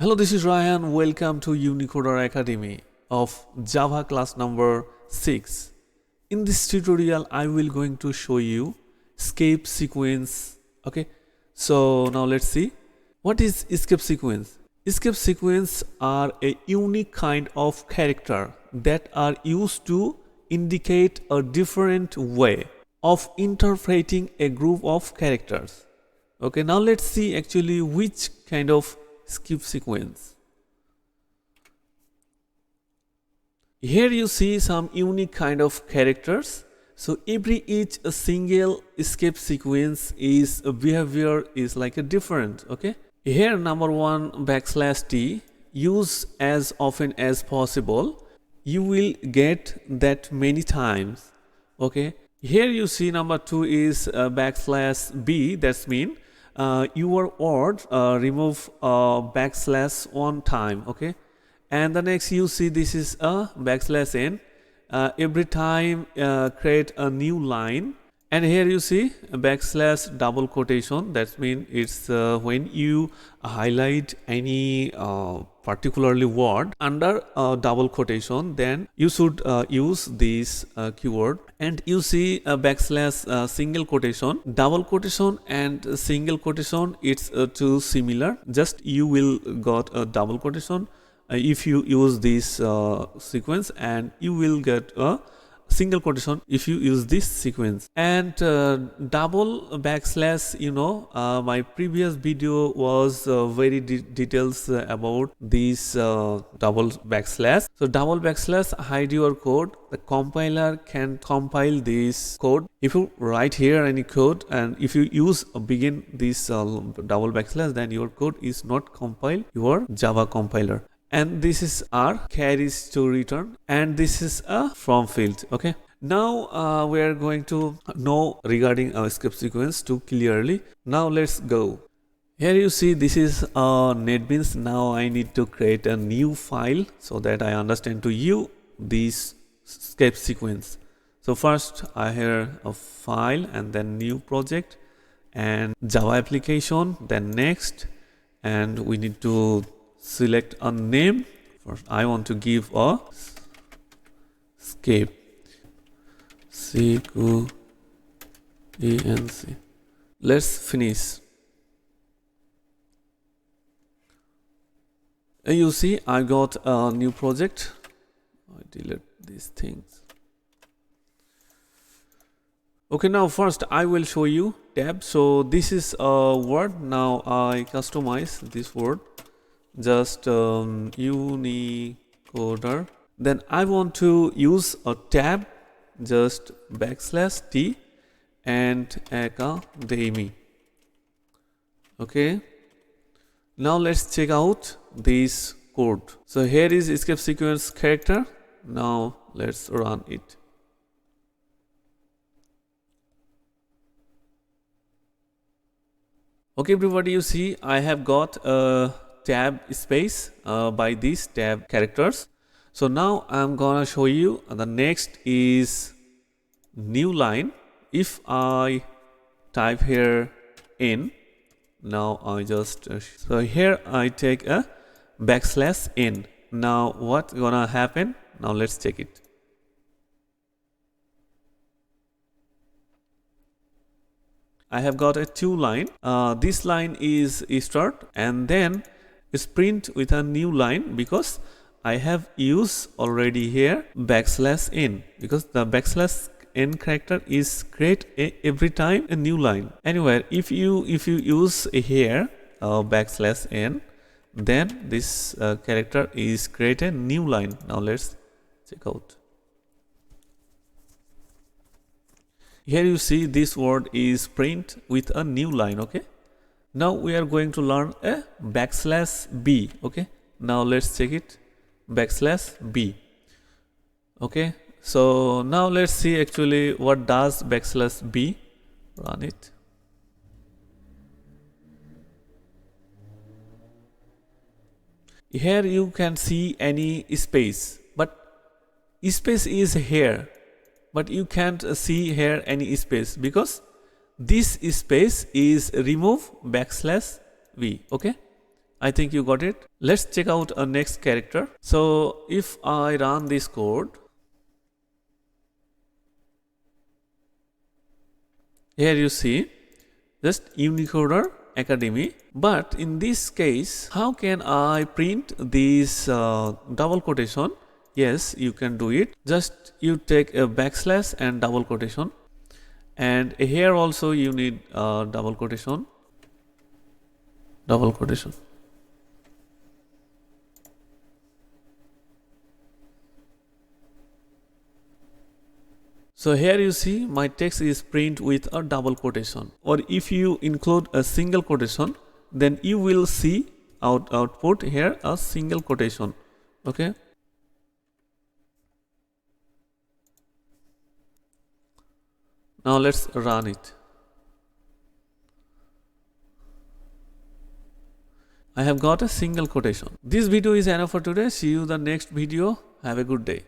Hello, this is Raihan. Welcome to Unicoder Academy of Java class number 6. In this tutorial, I will going to show you escape sequence. Okay, so now let's see. What is escape sequence? Escape sequence are a unique kind of character that are used to indicate a different way of interpreting a group of characters. Okay, now let's see actually which kind of skip sequence. Here you see some unique kind of characters. So each a single escape sequence is a behavior is like a different. Okay. Here number 1 \t, use as often as possible. You will get that many times. Okay. Here you see number 2 is \b. That's mean your word remove \n time. Okay, and the next you see this is a \n. Every time create a new line, and here you see a double quotation. That means it's when you highlight any particularly word under double quotation, then you should use this keyword. And you see a single quotation, double quotation and single quotation, it's too similar. Just you will got a double quotation if you use this sequence, and you will get a single quotation if you use this sequence. And double \, you know, my previous video was very details about this double \. So double \, hide your code. The compiler can compile this code. If you write here any code and if you use begin this double \, then your code is not compiled your Java compiler. And this is our carries to return, and this is a from field. Okay, now we are going to know regarding our escape sequence too clearly. Now let's go. Here you see this is NetBeans. Now I need to create a new file so that I understand to you this escape sequence. So first I have a file and then new project and Java application, then next, and we need to select a name. First I want to give a escape sequence. Let's finish. You see I got a new project. I delete these things. Okay, now first I will show you tab. So this is a word. Now I customize this word. Just Unicoder. Then I want to use a tab, just \t and academy. Okay, now let's check out this code. So here is escape sequence character. Now let's run it. Okay everybody, you see I have got a tab space by these tab characters. So now I'm gonna show you the next is new line. If I type here n, now I just so here I take a \n. Now what's gonna happen? Now let's check it. I have got a 2 line. This line is start, and then is print with a new line because I have used already here \n, because the \n character is create every time a new line. Anyway, if you use here \n, then this character is create a new line. Now let's check out. Here you see this word is print with a new line. Okay, now we are going to learn a \b. Okay, now let's check it. \b. Okay, so now let's see actually what does \b. Run it. Here you can see any space, but space is here, but you can't see here any space because this space is remove \v. Okay, I think you got it. Let's check out a next character. So if I run this code, here you see just Unicoder Academy. But in this case, how can I print this double quotation? Yes, you can do it. Just you take a backslash and double quotation. And here also you need double quotation. Double quotation. So here you see my text is print with a double quotation, or if you include a single quotation, then you will see output here a single quotation. Okay. Now let's run it. I have got a single quotation. This video is enough for today. See you in the next video. Have a good day.